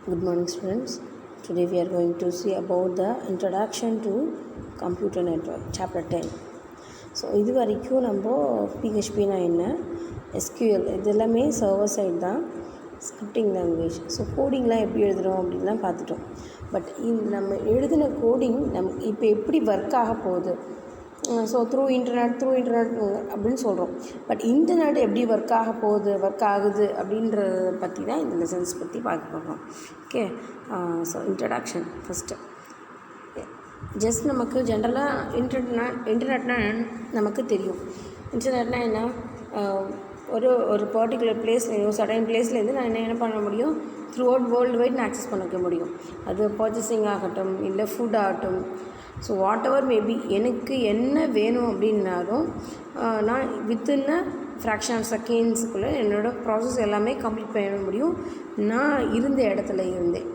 Good morning, students. Today we are going to see about the introduction to computer network, chapter 10. So இது வரைக்கும் நம்ம பிஹெச்பினா என்ன, SQL இது எல்லாமே சர்வர் சைட் தான், ஸ்கிரிப்டிங் லாங்குவேஜ். ஸோ கோடிங்லாம் எப்படி எழுதுகிறோம் அப்படின்லாம் பார்த்துட்டோம். பட் இந்த நம்ம எழுதின கோடிங் இப்போ எப்படி ஒர்க் ஆக போகுது, ஸோ த்ரூ இன்டர்நெட் அப்படின்னு சொல்கிறோம். பட் இன்டர்நெட் எப்படி ஒர்க் ஆகுது அப்படின்றத பற்றி தான் இந்த லெசன்ஸ் பற்றி பார்க்க போகிறோம். Okay, so introduction first. Just நமக்கு ஜென்ரலாக இன்டர்நெட்னா நமக்கு தெரியும். இன்டர்நெட்னா என்ன, ஒரு பர்டிகுலர் பிளேஸ்லேயும் சர்டன் பிளேஸ்லேருந்து நான் என்ன பண்ண முடியும், த்ரூ அவுட் வேர்ல்டு வைட் நான் ஆக்சஸ் பண்ணிக்க முடியும். அது பர்ச்சேசிங் ஆகட்டும், இல்லை ஃபுட் ஆகட்டும், ஸோ வாட் எவர் மேபி எனக்கு என்ன வேணும் அப்படின்னாலும் நான் வித்தின் அ ஃப்ராக்ஷன் ஆஃப் செகண்ட்ஸுக்குள்ளே என்னோடய ப்ராசஸ் எல்லாமே கம்ப்ளீட் பண்ண முடியும். நான் இருந்த இடத்துல இருந்தேன்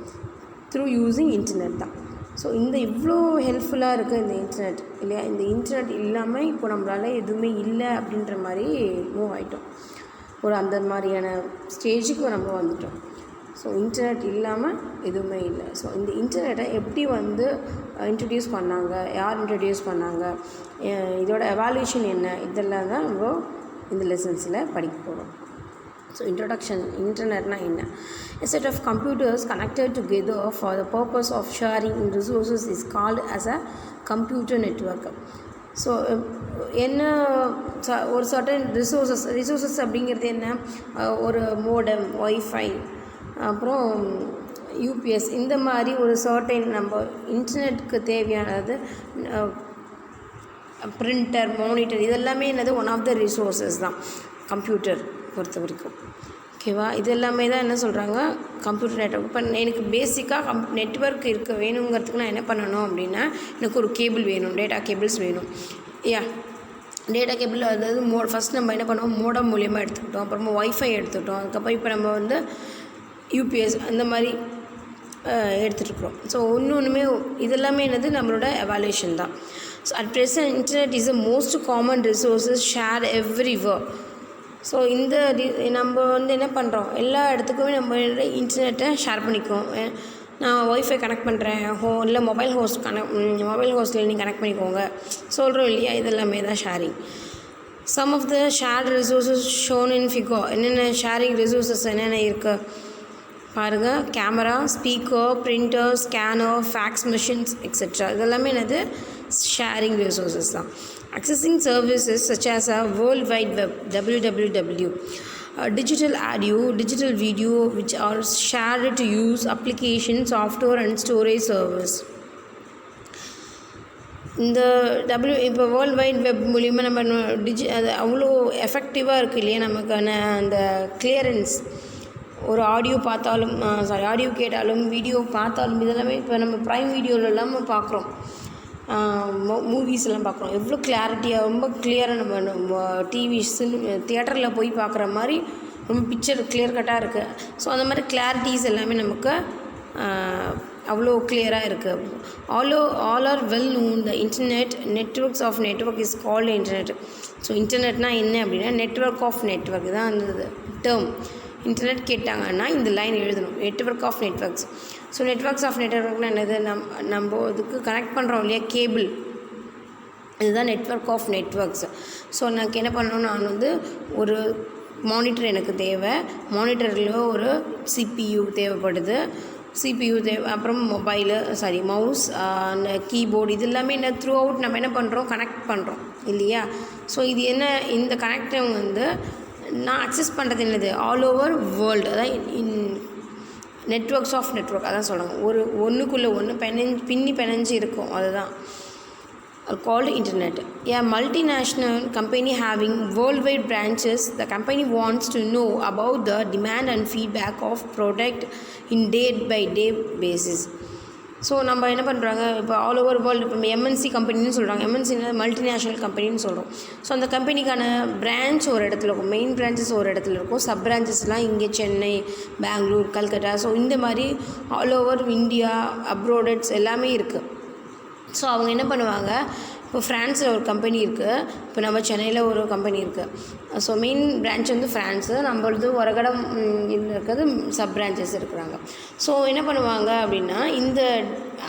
த்ரூ யூஸிங் இன்டர்நெட் தான். ஸோ இவ்வளோ ஹெல்ப்ஃபுல்லாக இருக்குது இந்த இன்டர்நெட் இல்லையா. இந்த இன்டர்நெட் இல்லாமல் இப்போ நம்மளால் எதுவுமே இல்லை அப்படின்ற மாதிரி மூவ் ஆகிட்டோம். அந்த மாதிரியான ஸ்டேஜுக்கு நம்ம வந்துட்டோம். ஸோ இன்டர்நெட் இல்லாமல் எதுவுமே இல்லை. ஸோ இந்த இன்டர்நெட்டை எப்படி இன்ட்ரடியூஸ் பண்ணாங்க, யார் இன்ட்ரடியூஸ் பண்ணாங்க, இதோட எவாலுவேஷன் என்ன, இதெல்லாம் தான் நம்ம இந்த லெசன்ஸில் படிக்க போகிறோம். So introduction. இன்டர்நெட்னா என்ன? A set of computers connected together for the purpose of sharing resources is called as a computer network. So என்ன, ஒரு சர்டன் ரிசோர்ஸஸ் அப்படிங்கிறது என்ன, ஒரு மோடம், ஒய்ஃபை, அப்புறம் யூபிஎஸ், இந்த மாதிரி ஒரு சர்டன் நம்ம இன்டர்நெட்டுக்கு தேவையானது, பிரிண்டர், மானிட்டர், இதெல்லாமே என்னது ஒன் ஆஃப் த ரிசோர்ஸஸ் தான் கம்ப்யூட்டர் பொறுத்த வரைக்கும். ஓகேவா, இது எல்லாமே தான் என்ன சொல்கிறாங்க, கம்ப்யூட்டர் நெட்வொர்க். இப்போ எனக்கு பேசிக்காக நெட்வொர்க் வேணுங்கிறதுக்கு நான் என்ன பண்ணணும் அப்படின்னா, எனக்கு ஒரு கேபிள் வேணும், டேட்டா கேபிள்ஸ் வேணும். டேட்டா கேபிள், அதாவது ஃபஸ்ட் நம்ம என்ன பண்ணுவோம், மோடம் மூலியமாக எடுத்துக்கிட்டோம், அப்புறமா ஒய்ஃபை எடுத்துக்கிட்டோம், அதுக்கப்புறம் இப்போ நம்ம யூபிஎஸ் அந்த மாதிரி எடுத்துகிட்ருக்குறோம். ஸோ ஒன்றுமே இதெல்லாமே என்னது நம்மளோட எவாலுவேஷன் தான். So at present internet is the most common resources share everywhere. So நம்ம என்ன பண்ணுறோம், எல்லா இடத்துக்குமே நம்ம இன்டர்நெட்டை ஷேர் பண்ணிக்குவோம். நான் ஒய்ஃபை கனெக்ட் பண்ணுறேன், இல்லை மொபைல் ஹோஸ்ட்டில் நீங்கள் கனெக்ட் பண்ணிக்கோங்க சொல்கிறோம் இல்லையா. இதெல்லாமே தான் sharing. Some of the shared resources shown in fig. என்னென்ன ஷேரிங் ரிசோர்ஸஸ் என்னென்ன இருக்குது பாருங்கள். Camera, speaker, printer, scanner, fax machines etcetera, இதெல்லாமே என்னது ஷேரிங் ரிசோர்ஸஸ் தான். Accessing services such as a World Wide Web (WWW), digital audio, digital video, which are shared to use application, software and storage servers. இந்த இப்போ world wide web மூலிமா நம்ம அது அவ்வளோ எஃபெக்டிவாக இருக்குது இல்லையா. நமக்கான அந்த கிளியரன்ஸ், ஒரு ஆடியோ பார்த்தாலும் ஆடியோ கேட்டாலும் வீடியோ பார்த்தாலும் இதெல்லாமே இப்போ நம்ம ப்ரைம் வீடியோலெல்லாம் பார்க்குறோம், மூவிஸ் எல்லாம் பார்க்குறோம். எவ்வளோ கிளாரிட்டியாக, ரொம்ப கிளியராக நம்ம டிவி தியேட்டரில் போய் பார்க்குற மாதிரி ரொம்ப பிக்சர் கிளியர் கட்டாக இருக்குது. ஸோ அந்த மாதிரி கிளாரிட்டிஸ் எல்லாமே நமக்கு அவ்வளோ கிளியராக இருக்குது. All are well known the internet networks of network is called internet. So இன்டர்நெட்னா என்ன அப்படின்னா, நெட்வொர்க் ஆஃப் நெட்வொர்க் தான் அந்த டேர்ம். இன்டர்நெட் கேட்டாங்கன்னா இந்த லைன் எழுதணும், network of networks. So networks of நெட்வொர்க்னா என்னது, நம்ம இதுக்கு கனெக்ட் பண்ணுறோம் இல்லையா கேபிள், இதுதான் நெட்வொர்க் ஆஃப் நெட்வொர்க்ஸ். ஸோ எனக்கு என்ன பண்ணணும், நான் ஒரு மானிட்டர் எனக்கு தேவை, மானிட்டரில் ஒரு சிபியு தேவைப்படுது, அப்புறம் மவுஸ், கீபோர்டு, இது எல்லாமே என்ன த்ரூ அவுட் நம்ம என்ன பண்ணுறோம், கனெக்ட் பண்ணுறோம் இல்லையா. ஸோ இது என்ன, இந்த கனெக்டிங் நான் அக்சஸ் பண்ணுறது என்னது, ஆல் ஓவர் வேர்ல்டு, அதான் நெட்வொர்க்ஸ் ஆஃப் நெட்வொர்க், அதான் சொல்கிறாங்க. ஒன்றுக்குள்ளே ஒன்று பிணைஞ்சு இருக்கும், அதுதான் called internet. A multinational company having worldwide branches, the company wants to know about the demand and feedback of product in day-by-day basis. So நம்ம என்ன பண்ணுறாங்க, இப்போ ஆல் ஓவர் வேர்ல்டு, இப்போ எம்என்சி கம்பெனின்னு சொல்கிறாங்க, எம்என்சின்னா மல்டிநேஷ்னல் கம்பெனின்னு சொல்கிறோம். ஸோ அந்த கம்பெனிக்கான பிரான்ச் ஒரு இடத்துல இருக்கும், மெயின் பிரான்ச்சஸ் ஒரு இடத்துல இருக்கும், சப் பிரான்ச்சஸ்லாம் இங்கே சென்னை, பெங்களூர், கல்கட்டா, ஸோ இந்த மாதிரி ஆல் ஓவர் இந்தியா, அப்ரோடட்ஸ் எல்லாமே இருக்குது. ஸோ அவங்க என்ன பண்ணுவாங்க, இப்போ ஃப்ரான்ஸில் ஒரு கம்பெனி இருக்குது, இப்போ நம்ம சென்னையில் ஒரு கம்பெனி இருக்குது. ஸோ மெயின் பிரான்ச் வந்து ஃப்ரான்ஸு, நம்மளது ஒரகடம் இருக்கிறது சப் பிரான்ச்சஸ் இருக்கிறாங்க. ஸோ என்ன பண்ணுவாங்க அப்படின்னா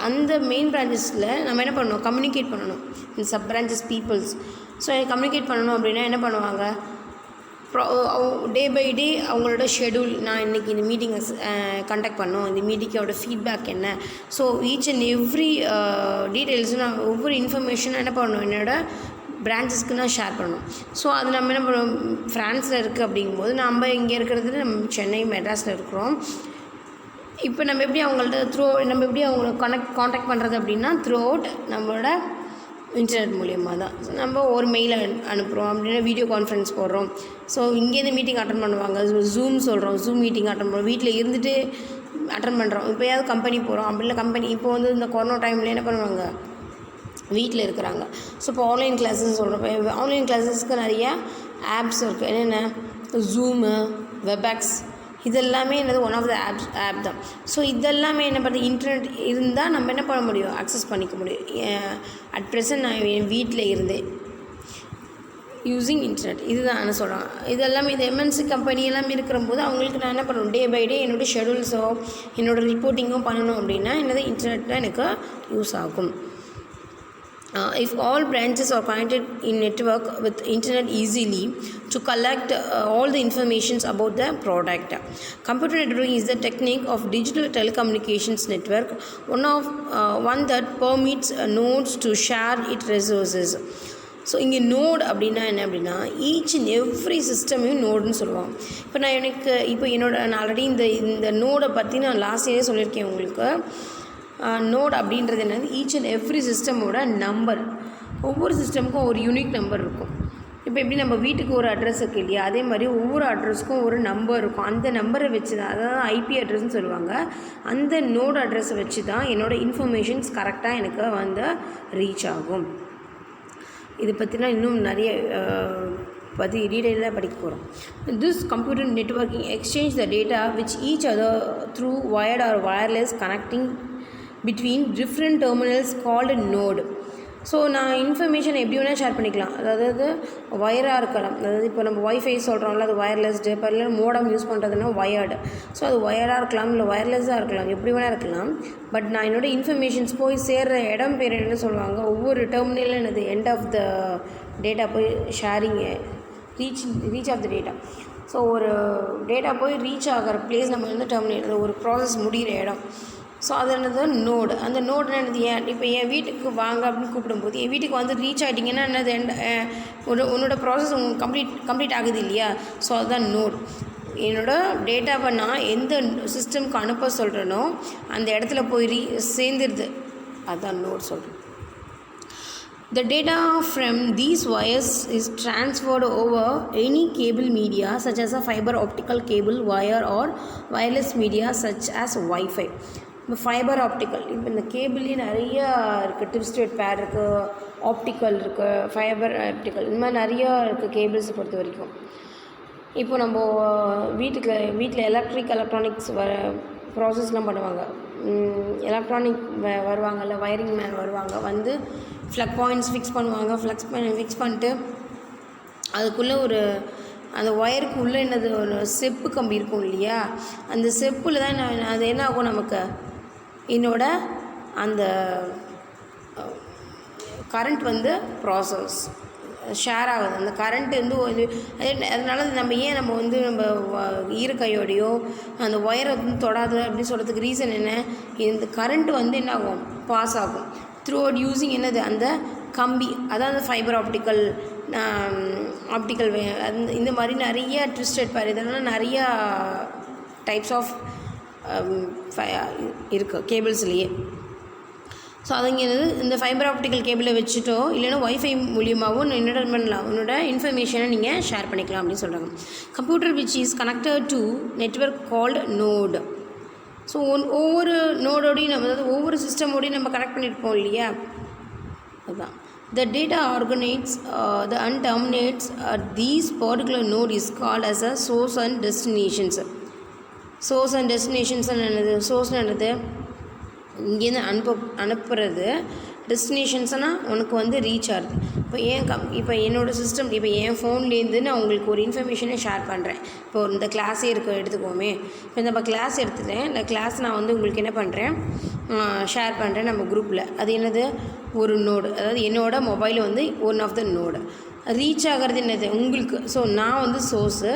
அந்த மெயின் பிரான்ச்சஸில் நம்ம என்ன பண்ணணும், கம்யூனிகேட் பண்ணணும் இந்த sub branches peoples. So communicate பண்ணணும் அப்படின்னா என்ன பண்ணுவாங்க, டே பை டே அவங்களோட ஷெடியூல், நான் இன்றைக்கி இந்த மீட்டிங்கை கண்டக்ட் பண்ணோம், இந்த மீட்டிங்கோட ஃபீட்பேக் என்ன, ஸோ ஈச் அண்ட் எவ்ரி டீட்டெயில்ஸும் நான் ஒவ்வொரு இன்ஃபர்மேஷனும் என்ன பண்ணணும், என்னோடய பிரான்ச்சஸ்க்கு நான் ஷேர் பண்ணணும். ஸோ அது நம்ம என்ன பண்ணுவோம், ஃப்ரான்ஸில் இருக்குது அப்படிங்கும்போது நம்ம இங்கே இருக்கிறது நம்ம சென்னை மெட்ராஸில் இருக்கிறோம். இப்போ நம்ம எப்படி அவங்கள காண்டாக்ட் பண்ணுறது அப்படின்னா த்ரூ அவுட் நம்மளோட இன்டர்நெட் மூலியமாக தான். நம்ம ஒரு மெயில் அனுப்புகிறோம் அப்படின்னா வீடியோ கான்ஃபரன்ஸ் போடுறோம். ஸோ இங்கேருந்து மீட்டிங் அட்டன் பண்ணுவாங்க, ஜூம் மீட்டிங் அட்டன் பண்ணுறோம், வீட்டில் இருந்துட்டு அட்டன் பண்ணுறோம். இப்போயாவது கம்பெனி போகிறோம் அப்படின்னா கம்பெனி இப்போ வந்து இந்த கொரோனா டைமில் என்ன பண்ணுவாங்க, வீட்டில் இருக்கிறாங்க. ஸோ இப்போ ஆன்லைன் கிளாஸஸ் சொல்கிறோம். இப்போ ஆன்லைன் கிளாஸஸ்க்கு நிறையா ஆப்ஸ் இருக்குது. என்னென்ன, ஜூமு, வெப்எக்ஸ், இதெல்லாமே என்னது ஒன் ஆஃப் த ஆப் தான். ஸோ இதெல்லாமே என்ன பண்ணுறது, இன்டர்நெட் இருந்தால் நம்ம என்ன பண்ண முடியும், அக்சஸ் பண்ணிக்க முடியும். அட் ப்ரெசன்ட் நான் என் வீட்டில் இருந்தேன் யூஸிங் இன்டர்நெட், இதுதான் நான் சொல்கிறேன். இதெல்லாமே இது எம்என்சி கம்பெனி எல்லாம் இருக்கிறபோது அவங்களுக்கு நான் என்ன பண்ணணும், டே பை டே என்னோடய ஷெடியூல்ஸோ என்னோடய ரிப்போர்ட்டிங்கோ பண்ணணும் அப்படின்னா என்னது இன்டர்நெட் தான் எனக்கு யூஸ் ஆகும். If all branches are connected in network with internet easily to collect all the informations about the product. Computer networking is the technique of digital telecommunications network, one that permits nodes to share its resources. So இங்கே note அப்படின்னா என்ன அப்படின்னா each and every சிஸ்டமையும் நோடுன்னு சொல்லுவாங்க. இப்போ நான் already இந்த நோடை பற்றி நான் லாஸ்ட் இயரே சொல்லியிருக்கேன் உங்களுக்கு. நோட் அப்படின்றது என்னது, ஈச் அண்ட் எவ்ரி சிஸ்டமோட நம்பர். ஒவ்வொரு சிஸ்டமுக்கும் ஒரு யூனிக் நம்பர் இருக்கும். இப்போ எப்படி நம்ம வீட்டுக்கு ஒரு அட்ரஸ் இருக்குது இல்லையா, அதே மாதிரி ஒவ்வொரு அட்ரஸுக்கும் ஒரு நம்பர் இருக்கும். அந்த நம்பரை வச்சு தான், அதாவது ஐபி அட்ரஸ்ன்னு சொல்லுவாங்க, அந்த நோட் அட்ரஸை வச்சு தான் என்னோடய இன்ஃபர்மேஷன்ஸ் கரெக்டாக எனக்கு வந்து ரீச் ஆகும். இது பற்றினா இன்னும் நிறைய டீட்டெயிலாக படிக்க போகிறோம். This computer networking exchange the data which each other through wired or wireless connecting between different terminals called node. So நான் இன்ஃபர்மேஷன் எப்படி வேணால் ஷேர் பண்ணிக்கலாம். அதாவது வயராக இருக்கலாம், அதாவது இப்போ நம்ம ஒய்ஃபை சொல்கிறோம்ல, அது வயர்லெஸ்டு. இப்போ இல்லை மோடம் யூஸ் பண்ணுறதுனா வயர்டு. ஸோ அது வயராக இருக்கலாம், இல்லை வயர்லெஸ்ஸாக இருக்கலாம், எப்படி வேணால் இருக்கலாம். பட் நான் என்னோடய இன்ஃபர்மேஷன்ஸ் போய் சேர்கிற இடம் பேர் என்ன சொல்லுவாங்க, ஒவ்வொரு டெர்மினலில் என்னது எண்ட் ஆஃப் த டேட்டா போய் ஷேரிங்கு reach of the data. So ஒரு டேட்டா போய் ரீச் ஆகிற பிளேஸ் நம்ம வந்து டெர்மினேட், ஒரு ப்ராசஸ் முடிகிற இடம். ஸோ அது என்னது நோடு. அந்த நோடு என்னது, இப்போ என் வீட்டுக்கு வாங்க அப்படின்னு கூப்பிடும்போது என் வீட்டுக்கு வந்து ரீச் ஆகிட்டிங்கன்னா என்னது, உன்னோட ப்ராசஸ் கம்ப்ளீட் ஆகுது இல்லையா. ஸோ அதுதான் நோடு. என்னோடய டேட்டாவை நான் எந்த சிஸ்டம்க்கு அனுப்ப சொல்கிறேனோ அந்த இடத்துல போய் சேர்ந்துருது, அதுதான் நோடு சொல்கிறேன். The data from these wires is transferred over any cable media such as a fiber optical cable, wire or wireless media such as Wi-Fi. இப்போ ஃபைபர் ஆப்டிக்கல், இப்போ இந்த கேபிள்லேயே நிறையா இருக்குது. ட்விஸ்டட் பேர் இருக்குது, ஆப்டிக்கல் இருக்குது, ஃபைபர் ஆப்டிக்கல், இந்த மாதிரி நிறையா இருக்குது கேபிள்ஸை பொறுத்த வரைக்கும். இப்போ நம்ம வீட்டில் எலக்ட்ரானிக்ஸ் ப்ராசஸ்லாம் பண்ணுவாங்க. எலக்ட்ரானிக் வருவாங்கள்ல, வயரிங் மேன் வருவாங்க, வந்து ஃப்ளக் பாயிண்ட்ஸ் ஃபிக்ஸ் பண்ணுவாங்க. ஃபிக்ஸ் பண்ணிட்டு அதுக்குள்ளே அந்த ஒயருக்கு உள்ளே என்னது ஒரு செப்பு கம்பி இருக்கும் இல்லையா, அந்த செப்பில் தான் அது என்ன ஆகும், நமக்கு என்னோட அந்த கரண்ட் வந்து ப்ராசஸ் ஷேர் ஆகுது. அந்த கரண்ட் வந்து அதனால நம்ம வந்து நம்ம ஈரக்கையோடையோ அந்த ஒயரை வந்து தொடாது அப்படின்னு சொல்கிறதுக்கு ரீசன் என்ன, இந்த கரண்ட் வந்து என்ன ஆகும், பாஸ் ஆகும் த்ரூ அவுட் யூஸிங் என்னது அந்த கம்பி. அதான் அந்த ஃபைபர் ஆப்டிக்கல் இந்த மாதிரி நிறைய ட்விஸ்டட் பேர், இதெல்லாம் நிறையா டைப்ஸ் ஆஃப் இருக்குது கேபிள்ஸ்லேயே. ஸோ அதுங்கிறது இந்த ஃபைபர் ஆப்டிக்கல் கேபிளை வச்சுட்டோ இல்லைன்னா ஒய்ஃபை மூலியமாகவும் என்னோட பண்ணலாம், உன்னோட இன்ஃபர்மேஷனை நீங்கள் ஷேர் பண்ணிக்கலாம் அப்படின்னு சொல்கிறாங்க. Computer which is connected to network called node. So ஒவ்வொரு நோடோடையும் அதாவது ஒவ்வொரு சிஸ்டமோடையும் நம்ம கனெக்ட் பண்ணியிருப்போம் இல்லையா, அதுதான். The data originates and terminates at these particular node is called as a source and destinations. Source and destinations என்னது, சோர்ஸ் என்னது, இங்கேருந்து அனுப்புறது, டெஸ்டினேஷன்ஸ்னால் உனக்கு வந்து ரீச் ஆகுது. இப்போ என்னோடய சிஸ்டம், இப்போ என் ஃபோன்லேருந்து நான் உங்களுக்கு ஒரு இன்ஃபர்மேஷனை ஷேர் பண்ணுறேன். இப்போ இந்த கிளாஸே எடுத்துக்கோமே. இப்போ நம்ம கிளாஸ் எடுத்துட்டேன். இந்த கிளாஸ் நான் வந்து உங்களுக்கு என்ன பண்ணுறேன், ஷேர் பண்ணுறேன் நம்ம குரூப்பில். அது என்னது, ஒரு நோடு. அதாவது என்னோடய மொபைல் வந்து one of the node. Reach ஆகிறது என்னது உங்களுக்கு. ஸோ நான் வந்து சோர்ஸு,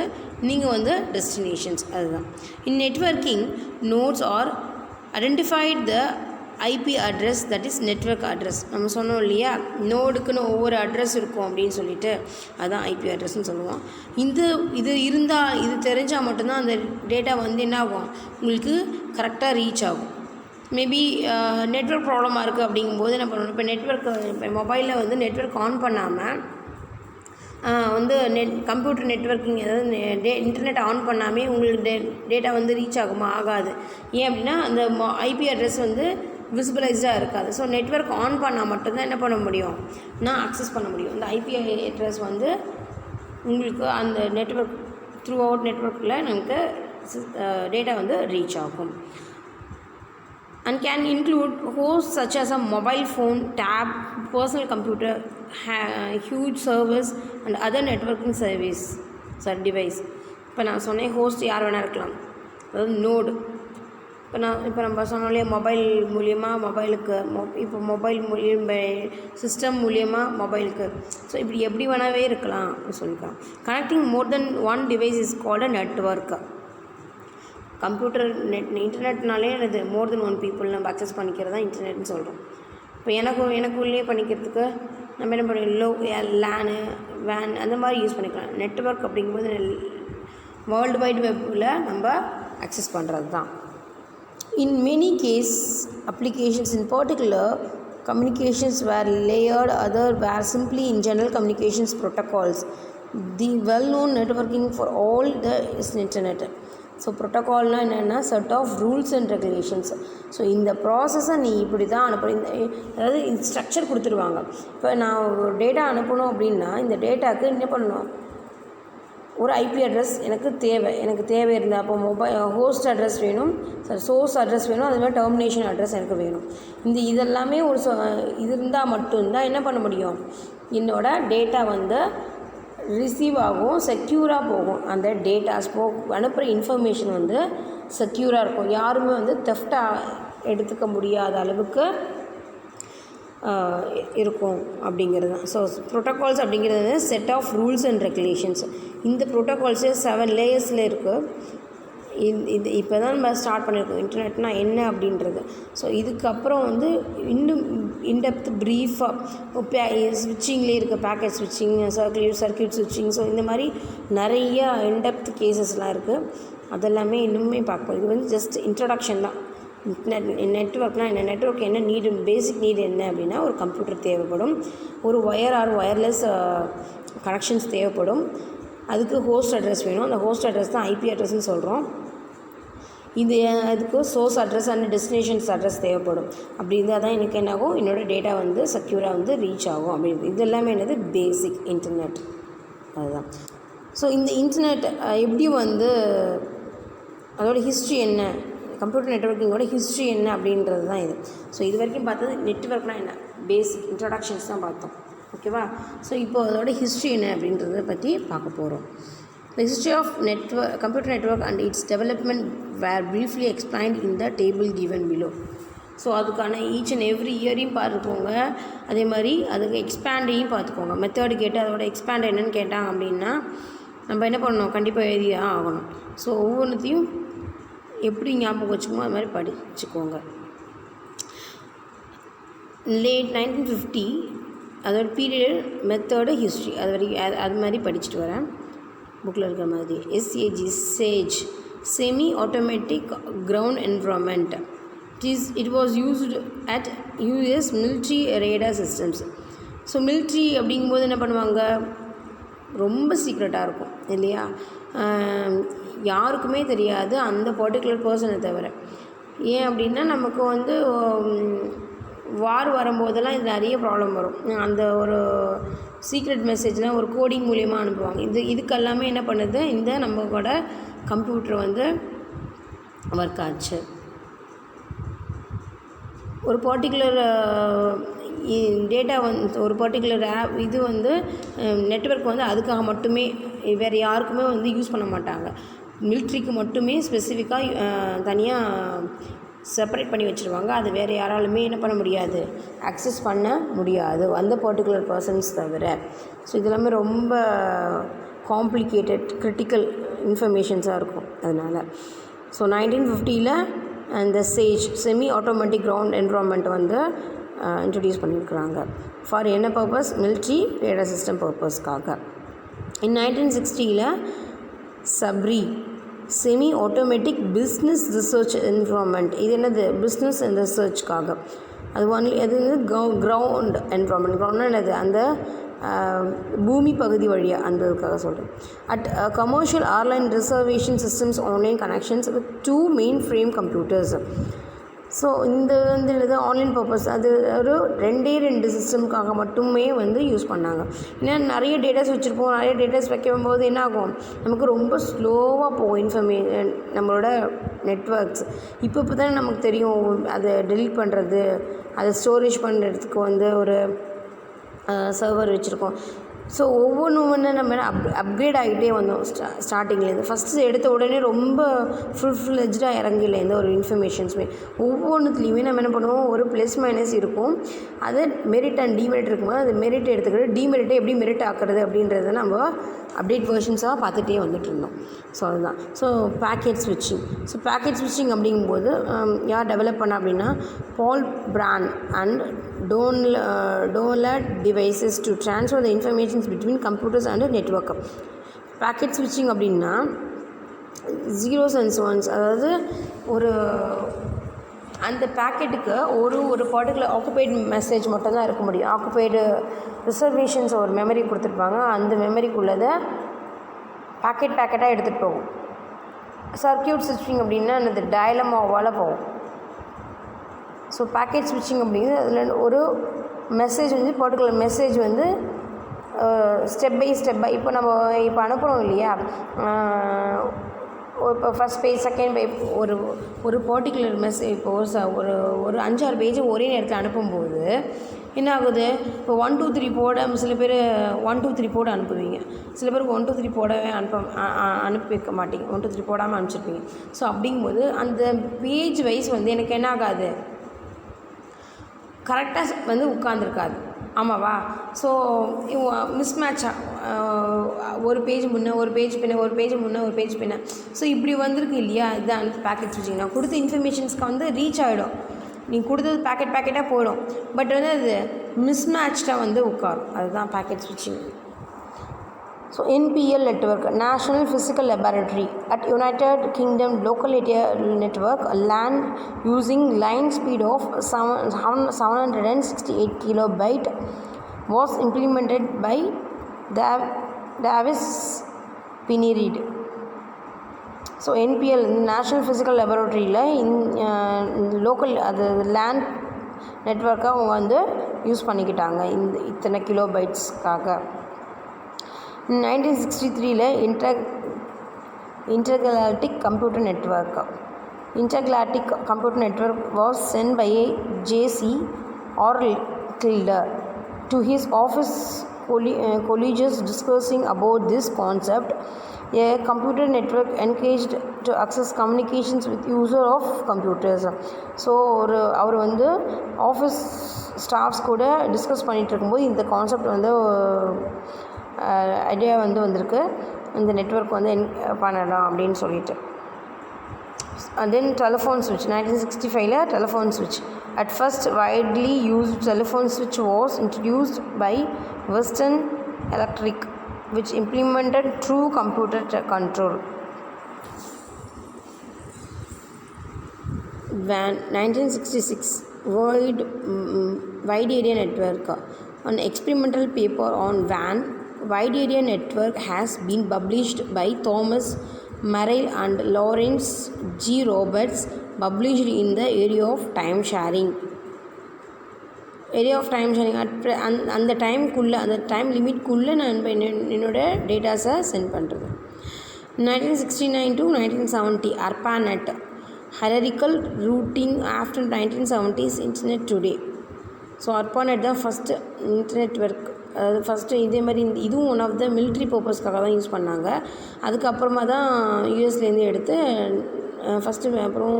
நீங்கள் வந்து டெஸ்டினேஷன்ஸ். அதுதான். In networking nodes are identified the IP address, that is network address. நம்ம சொன்னோம் இல்லையா, நோடுக்குன்னு ஒவ்வொரு அட்ரஸ் இருக்கும் அப்படின்னு சொல்லிட்டு, அதுதான் ஐபி அட்ரஸ்ன்னு சொல்லுவோம். இது இருந்தால், இது தெரிஞ்சால் மட்டும்தான் அந்த டேட்டா வந்து என்ன ஆகும், உங்களுக்கு கரெக்டாக ரீச் ஆகும். மேபி நெட்வொர்க் ப்ராப்ளமாக இருக்குது அப்படிங்கும்போது என்ன பண்ணணும், இப்போ மொபைலில் வந்து நெட்வொர்க் ஆன் பண்ணாமல் வந்து கம்ப்யூட்டர் நெட்வொர்க்கிங், அதாவது இன்டர்நெட் ஆன் பண்ணாமே உங்களுக்கு டேட்டா வந்து ரீச் ஆகுமா, ஆகாது. ஏன் அப்படின்னா அந்த ஐபி அட்ரஸ் வந்து விசிபிளைஸ்டாக இருக்காது. ஸோ நெட்வொர்க் ஆன் பண்ணால் மட்டும்தான் என்ன பண்ண முடியும், நான் அக்சஸ் பண்ண முடியும். இந்த ஐபி அட்ரஸ் வந்து உங்களுக்கு அந்த நெட்வொர்க் த்ரூ அவுட் நெட்வொர்க்கில் நமக்கு டேட்டா வந்து ரீச் ஆகும். And can include hosts such as a mobile phone, tab, personal computer, huge servers and other networking device. இப்போ நான் சொன்னேன் ஹோஸ்ட் யார் வேணால் இருக்கலாம், அதாவது நோடு. இப்போ நம்ம சொன்னோம் இல்லையா, மொபைல் மூலியமாக மொபைலுக்கு, இப்போ மொபைல் சிஸ்டம் மூலியமாக மொபைலுக்கு. ஸோ இப்படி எப்படி வேணாவே இருக்கலாம் அப்படின்னு சொல்லிக்கலாம். Connecting more than one device is called a network. Computer இன்டர்நெட்னாலே அது மோர் தென் ஒன் பீப்புள் நம்ம அக்சஸ் பண்ணிக்கிறது தான் இன்டர்நெட்னு சொல்கிறோம். இப்போ எனக்குள்ளேயே பண்ணிக்கிறதுக்கு நம்ம என்ன பண்ணுவோம், லேனு வேன் அந்த மாதிரி யூஸ் பண்ணிக்கலாம். நெட்வொர்க் அப்படிங்கும்போது வேர்ல்டு வைட் வெப்பில் நம்ம அக்சஸ் பண்ணுறது தான். In many case applications, in particular communications were layered, other were simply in general communications protocols. The well-known networking for all the is internet. So ப்ரோட்டோகால்னால் என்னென்னா set of rules and regulations. So இந்த ப்ராசஸை நீ இப்படி தான் அனுப்பணும், அதாவது இந்த ஸ்ட்ரக்சர் கொடுத்துருவாங்க. இப்போ நான் ஒரு டேட்டா அனுப்பணும் அப்படின்னா இந்த டேட்டாவுக்கு என்ன பண்ணணும், ஒரு ஐபி அட்ரஸ் எனக்கு தேவை இருந்தால் அப்போ ஹோஸ்ட் அட்ரஸ் வேணும், சோர்ஸ் அட்ரஸ் வேணும், அதுமாதிரி டெர்மினேஷன் அட்ரஸ் எனக்கு வேணும். இதெல்லாமே இது இருந்தால் மட்டும்தான் என்ன பண்ண முடியும், என்னோடய டேட்டா வந்து ரிசீவ் ஆகும், செக்யூராக போகும். அந்த டேட்டாஸ் அனுப்புகிற இன்ஃபர்மேஷன் வந்து செக்யூராக இருக்கும், யாருமே வந்து தெஃப்டாக எடுத்துக்க முடியாத அளவுக்கு இருக்கும் அப்படிங்கிறது தான். ஸோ ப்ரோட்டோகால்ஸ் அப்படிங்கிறது set of rules and regulations. இந்த ப்ரோட்டோகால்ஸே 7 லேயர்ஸில் இருக்குது. இது இப்போ தான் நம்ம ஸ்டார்ட் பண்ணியிருக்கோம் இன்டர்நெட்னால் என்ன அப்படின்றது. ஸோ இதுக்கப்புறம் வந்து இன்னும் இன்டெப்த் ப்ரீஃபாக ஸ்விட்சிங்லேயே இருக்குது, பேக்கெட் ஸ்விட்சிங், சர்க்யூட் ஸ்விட்சிங். ஸோ இந்த மாதிரி நிறைய இன்டெப்த் கேசஸ்லாம் இருக்குது. அதெல்லாமே இன்னுமே பார்ப்போம். இது வந்து ஜஸ்ட் இன்ட்ரடக்ஷன் தான். நெட்வொர்க்னால் என்ன, நெட்வொர்க் என்ன நீடு, பேசிக் நீடு என்ன அப்படின்னா ஒரு கம்ப்யூட்டர் தேவைப்படும், ஒரு ஒயர்லெஸ் கனெக்ஷன்ஸ் தேவைப்படும், அதுக்கு ஹோஸ்ட் அட்ரஸ் வேணும். அந்த ஹோஸ்ட் அட்ரஸ் தான் ஐபி அட்ரஸ்ன்னு சொல்கிறோம். அதுக்கு source address and destinations address தேவைப்படும். அப்படி இருந்தால் தான் எனக்கு என்னாகும், என்னோடய டேட்டா வந்து செக்யூராக வந்து ரீச் ஆகும் அப்படின்னு. இது எல்லாமே என்னது பேசிக் இன்டர்நெட், அதுதான். ஸோ இந்த இன்டர்நெட் எப்படி வந்து அதோட ஹிஸ்ட்ரி என்ன, கம்ப்யூட்டர் நெட்வொர்க்கிங்கோட ஹிஸ்ட்ரி என்ன அப்படின்றது தான் இது. ஸோ இது வரைக்கும் பார்த்தது நெட்வொர்க்னால் என்ன, பேசிக் இன்ட்ரடக்ஷன்ஸ் தான் பார்த்தோம், ஓகேவா. ஸோ இப்போ அதோட ஹிஸ்ட்ரி என்ன அப்படின்றத பற்றி பார்க்க போகிறோம். The history of computer network and its development were briefly explained in the table given below. So அதுக்கான ஈச் அண்ட் எவ்ரி இயரையும் பார்த்துக்கோங்க, அதே மாதிரி அதுக்கு எக்ஸ்பேண்டையும் பார்த்துக்கோங்க. மெத்தடு கேட்டு அதோட எக்ஸ்பேண்ட் என்னென்னு கேட்டாங்க அப்படின்னா நம்ம என்ன பண்ணணும், கண்டிப்பாக எழுதியாக ஆகணும். ஸோ ஒவ்வொன்றுத்தையும் எப்படி ஞாபகம் வச்சுக்கோங்க அது மாதிரி படிச்சுக்கோங்க. லேட் 1950 அதோட பீரியட், மெத்தடு, ஹிஸ்ட்ரி அது வரைக்கும் அது மாதிரி படிச்சுட்டு வரேன் புக்கில் இருக்கிற மாதிரி. SAG semi automatic ground environment. It was used at US military radar systems. So military அப்படிங்கும்போது என்ன பண்ணுவாங்க, ரொம்ப சீக்ரெட்டாக இருக்கும் இல்லையா, யாருக்குமே தெரியாது அந்த பர்டிகுலர் பர்சனை தவிர. ஏன் அப்படின்னா நமக்கு வந்து வார் வரும்போதெல்லாம் இது நிறைய ப்ராப்ளம் வரும். அந்த ஒரு சீக்ரெட் மெசேஜ்லாம் ஒரு கோடிங் மூலிமா அனுப்புவாங்க. இதுக்கெல்லாமே என்ன பண்ணுது, இந்த நம்மளோட கம்ப்யூட்டர் வந்து ஒர்க் ஆச்சு. ஒரு பர்டிகுலர் டேட்டா வந்து ஒரு பர்டிகுலர் இது வந்து நெட்வொர்க் வந்து அதுக்காக மட்டுமே, வேறு யாருக்குமே வந்து யூஸ் பண்ண மாட்டாங்க. மிலிட்ரிக்கு மட்டுமே ஸ்பெசிஃபிக்காக தனியாக செப்பரேட் பண்ணி வச்சுருவாங்க. அது வேறு யாராலுமே என்ன பண்ண முடியாது, அக்சஸ் பண்ண முடியாது, அந்த பர்டிகுலர் பர்சன்ஸ் தவிர. ஸோ இதெல்லாமே ரொம்ப காம்ப்ளிகேட்டட் கிரிட்டிக்கல் இன்ஃபர்மேஷன்ஸாக இருக்கும். அதனால் ஸோ 1950 அந்த SAGE semi automatic ground environment வந்து இன்ட்ரடியூஸ் பண்ணியிருக்கிறாங்க. ஃபார் என்ன பர்பஸ்? மிலிட்ரி ரேடார் சிஸ்டம் பர்பஸ்க்காக. In 1960 SABRE semi automatic business research environment. இது என்னது? பிஸ்னஸ் அண்ட் ரிசர்ச்க்காக. அது ஒன்லி அது கிரவுண்ட் என்விரான்மெண்ட். கிரவுண்ட்னா என்னது? அந்த பூமி பகுதி வழியாக அந்த இதுக்காக சொல்கிறேன். At commercial online reservation systems online connections with 2 main frame computers. So இந்த வந்து இது ஆன்லைன் பர்பஸ். அது ஒரு 2 சிஸ்டம்காக மட்டுமே வந்து யூஸ் பண்ணாங்க. ஏன்னா நிறைய டேட்டாஸ் வச்சுருப்போம். நிறைய டேட்டாஸ் வைக்கும்போது என்ன ஆகும், நமக்கு ரொம்ப ஸ்லோவாக போகும் நம்மளோட நெட்வொர்க்ஸ். இப்போ தானே நமக்கு தெரியும் அதை டெலீட் பண்ணுறது, அதை ஸ்டோரேஜ் பண்ணுறதுக்கு வந்து ஒரு சர்வர் வச்சுருக்கோம். ஸோ ஒவ்வொன்று நம்ம அப்கிரேட் ஆகிட்டே வந்தோம். ஸ்டார்டிங்லேருந்து ஃபஸ்ட்டு எடுத்த உடனே ரொம்ப ஃபுல்ஃப்ளெஜ்டாக இறங்கல எந்த ஒரு இன்ஃபர்மேஷன்ஸுமே. ஒவ்வொன்றுத்துலேயுமே நம்ம என்ன பண்ணுவோம், ஒரு ப்ளஸ் மைனஸ் இருக்கும். அது மெரிட் அண்ட் டிமெரிட் இருக்கும்போது அது மெரிட் எடுத்துக்கிட்டு டிமெரிட்டை எப்படி மெரிட் ஆக்குறது அப்படின்றத நம்ம அப்டேட் வெர்ஷன்ஸாக பார்த்துட்டே வந்துட்டு இருந்தோம். ஸோ அதுதான். ஸோ பேக்கெட் ஸ்விட்சிங். ஸோ பேக்கெட் ஸ்விட்சிங் அப்படிங்கும்போது யார் டெவலப் பண்ண அப்படின்னா Paul Baran and Donald Davies to transfer the informations between computers and network. Packet ஸ்விட்சிங் அப்படின்னா 0s and 1s, அதாவது ஒரு அந்த பேக்கெட்டுக்கு ஒரு பர்டிகுலர் ஆக்குபைடு மெசேஜ் மட்டும்தான் இருக்க முடியும். ஆக்குபைடு ரிசர்வேஷன்ஸ் ஒரு மெமரி கொடுத்துருப்பாங்க. அந்த மெமரிக்குள்ளதை பேக்கெட்டாக எடுத்துகிட்டு போகும். சர்க்கியூட் ஸ்விட்சிங் அப்படின்னா அந்த டயலமாவால் போகும். ஸோ பேக்கெட் ஸ்விட்சிங் அப்படிங்கிறது அதில் ஒரு மெசேஜ் வந்து பர்டிகுலர் மெசேஜ் வந்து ஸ்டெப் பை இப்போ நம்ம அனுப்புகிறோம் இல்லையா, இப்போ ஃபஸ்ட் பேஜ் செகண்ட் பேஜ் ஒரு பர்டிகுலர் மெசேஜ் இப்போ ஒரு 5-6 பேஜ் ஒரே நேரத்தில் அனுப்பும்போது என்ன ஆகுது, இப்போ 1 2 3 போட சில பேர் 1 2 3 போட அனுப்புவீங்க, சில பேருக்கு 1 2 3 போடவே அனுப்பி வைக்க மாட்டீங்க, 1 2 3 போடாமல் அனுப்பிச்சிருப்பீங்க. ஸோ அப்படிங்கும்போது அந்த பேஜ் வைஸ் வந்து எனக்கு என்ன ஆகாது, கரெக்டாக வந்து உட்காந்துருக்காது. ஆமாவா? ஸோ மிஸ்மேட்சாக ஒரு பேஜ் முன்னே ஒரு பேஜ் பின்ன, ஒரு பேஜ் முன்னே ஒரு பேஜ் பின்ன. ஸோ இப்படி வந்திருக்கு இல்லையா, இதுதான் பேக்கெட் ஸ்விட்சிங். நான் கொடுத்த இன்ஃபர்மேஷன்ஸ்க்கு வந்து ரீச் ஆகிடும், நீங்கள் கொடுத்தது பேக்கெட்டாக போயிடும். பட் வந்து அது மிஸ்மேட்சாக வந்து உட்காரும். அதுதான் பேக்கெட் ஸ்விட்சிங். So NPL network, National Physical Laboratory at United Kingdom Local Area Network, LAN, using line speed of 768 kilobyte, was implemented by Davis Pinereed. So NPL national physical லெபரட்டரியில் லோக்கல் அது லேண்ட் நெட்வொர்க்கை அவங்க வந்து யூஸ் பண்ணிக்கிட்டாங்க இத்தனை கிலோபைட்ஸ்க்காக. 1963 Intergalactic Computer Network. Intergalactic Computer Network was sent by J.C. Orlkilde to his office colleagues discussing about this concept. A computer network engaged to access communications with user of computers. So அவர் வந்து office staffs கூட discuss பண்ணிகிட்டு இருக்கும்போது இந்த concept வந்து idea வந்து வந்திருக்கு, இந்த நெட்வொர்க் வந்து பண்ணலாம் அப்படின்னு சொல்லிட்டு. தென் டெலிஃபோன் ஸ்விட்ச். 1965 டெலிஃபோன் ஸ்விட்ச். At first widely used telephone ஸ்விட்ச் was introduced by Western Electric which implemented true computer control. WAN. 1966 wide area network. An experimental paper on WAN wide area network has been published by Thomas Murray and Lawrence G. Roberts, published in the area of time sharing. அந்த டைம்குள்ளே, அந்த time லிமிட்குள்ளே நான் என்னோடய டேட்டாஸை send பண்ணுறது. 1969 to 1970 ARPANET, hierarchical routing after 1970s internet today. So ARPANET தான் first network. அது first இதே மாதிரி இதுவும் ஒன் ஆஃப் த மிலிட்ரி பர்பஸ்க்காக தான் யூஸ் பண்ணாங்க. அதுக்கப்புறமா தான் யூஎஸ்லேருந்து எடுத்து ஃபஸ்ட்டு அப்புறம்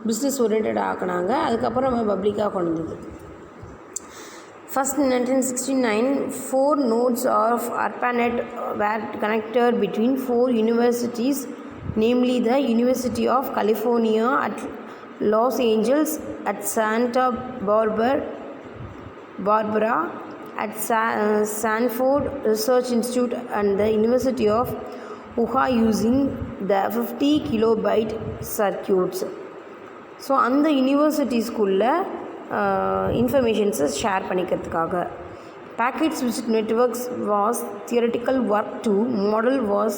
பிஸ்னஸ் ஓரியன்டட் ஆக்கினாங்க. அதுக்கப்புறம் பப்ளிக்காக கொண்டு வந்தது. First in 1969, 4 nodes of ARPANET were connected between 4 universities, namely the University of California at Los Angeles, at Santa Barbara, at Sanford Research Institute, and the University of Ohio using the 50 kilobyte circuits. So அந்த யூனிவர்சிட்டிஸ்குள்ளே இன்ஃபர்மேஷன்ஸை share பண்ணிக்கிறதுக்காக. Packet switch networks was theoretical work to model was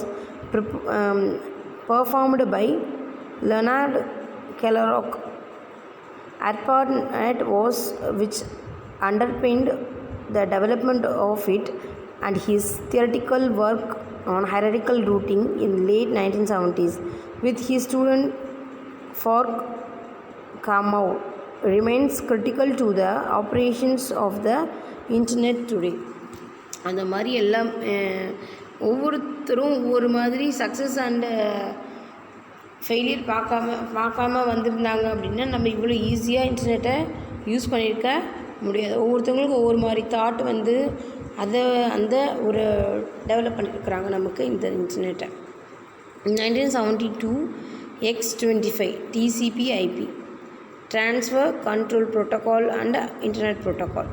performed by Leonard Kellarock. ARPANET was which underpinned the development of it and his theoretical work on hierarchical routing in late 1970s with his student Fork Kamau remains critical to the operations of the internet today. அந்த மாதிரி எல்லாம் ஒவ்வொருத்தரும் ஒவ்வொரு மாதிரி success and failure பார்க்காம வந்திருந்தாங்க அப்படின்னா நம்ம இவ்வளோ ஈஸியாக இன்டர்நெட்டை யூஸ் பண்ணியிருக்க முடியாது. ஒவ்வொருத்தவங்களுக்கும் ஒவ்வொரு மாதிரி தாட் வந்து அந்த ஒரு டெவலப் பண்ணியிருக்கிறாங்க நமக்கு இந்த இன்டர்நெட்டை. 1972 X25 TCP/IP transfer control protocol and internet protocol.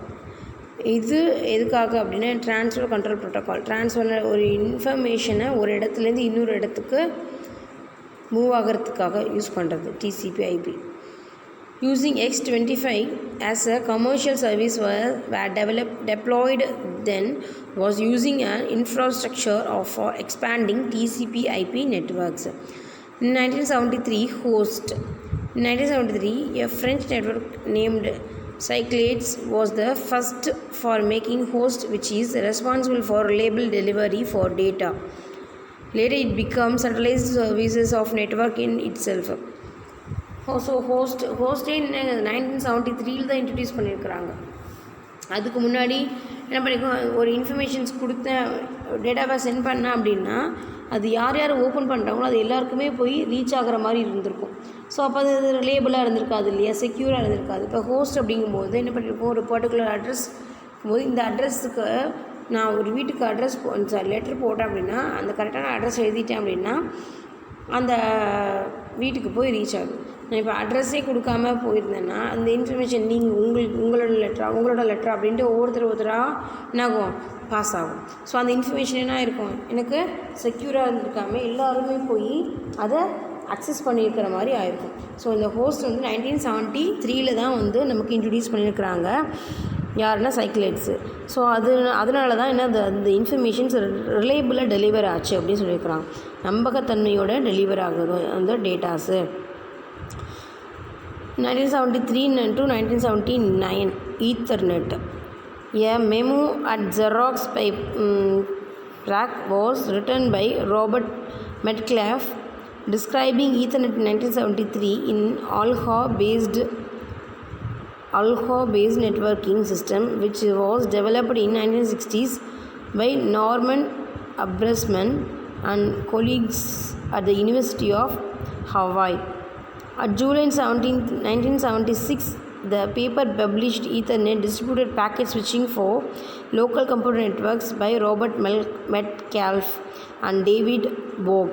இது எதுக்காக அப்படின்னா ட்ரான்ஸ்ஃபர் கண்ட்ரோல் ப்ரோட்டோக்கால். ட்ரான்ஸ்ஃபர் ஒரு இன்ஃபர்மேஷனை ஒரு இடத்துலேருந்து இன்னொரு இடத்துக்கு மூவ் ஆகிறதுக்காக யூஸ் பண்ணுறது TCP/IP. Using X25 as a commercial service were deployed then was using an infrastructure for expanding TCP/IP networks. In 1973, In 1973, a French network named Cyclades was the first for making host, which is responsible for reliable delivery for data. Later, it became centralized services of network in itself. So ஹோஸ்டே 1973 தான் introduce பண்ணியிருக்கிறாங்க. அதுக்கு முன்னாடி என்ன பண்ணியிருக்கோம், ஒரு informations கொடுத்த டேட்டாவை சென்ட் பண்ணேன் அப்படின்னா அது யார் யார் ஓப்பன் பண்ணுறாங்களோ அது எல்லாருக்குமே போய் ரீச் ஆகிற மாதிரி இருந்திருக்கும். ஸோ அப்போ அது ரிலேபிளாக இருந்திருக்காது இல்லையா, செக்யூராக இருந்திருக்காது. இப்போ ஹோஸ்ட் அப்படிங்கும்போது என்ன பண்ணியிருக்கோம், ஒரு பர்டிகுலர் அட்ரஸ் போது இந்த அட்ரஸுக்கு நான் ஒரு வீட்டுக்கு அட்ரஸ் லெட்டர் போட்டேன் அப்படின்னா அந்த கரெக்டான அட்ரஸ் எழுதிட்டேன் அப்படின்னா அந்த வீட்டுக்கு போய் ரீச் ஆகும். நான் இப்போ அட்ரஸே கொடுக்காம போயிருந்தேன்னா அந்த இன்ஃபர்மேஷன் நீங்கள் உங்களோட லெட்டரா அப்படின்ட்டு ஒவ்வொருத்தராக என்னாகும், பாஸ் ஆகும். ஸோ அந்த இன்ஃபர்மேஷன் என்ன இருக்கும், எனக்கு செக்யூராக இருந்திருக்காமல் எல்லாருமே போய் அதை அக்சஸ் பண்ணியிருக்கிற மாதிரி ஆயிருக்கும். ஸோ இந்த ஹோஸ்ட் வந்து 1973 தான் வந்து நமக்கு இன்ட்ரடியூஸ் பண்ணியிருக்கிறாங்க. யாருன்னா சைக்கிளேட்ஸு. ஸோ அதனால தான் என்ன அந்த இன்ஃபர்மேஷன்ஸ் ரிலையபிளாக டெலிவர் ஆச்சு அப்படின்னு சொல்லியிருக்கிறாங்க. நம்பகத்தன்மையோட டெலிவர் ஆகுது அந்த datas. 1973 to 1979 Ethernet. A memo at Xerox PARC was written by Robert Metcalfe describing Ethernet in 1973 in Alho-based networking system which was developed in 1960s by Norman Abresman and colleagues at the University of Hawaii. At July 17, 1976, the paper published Ethernet distributed packet switching for local computer networks by Robert Metcalfe and David Box.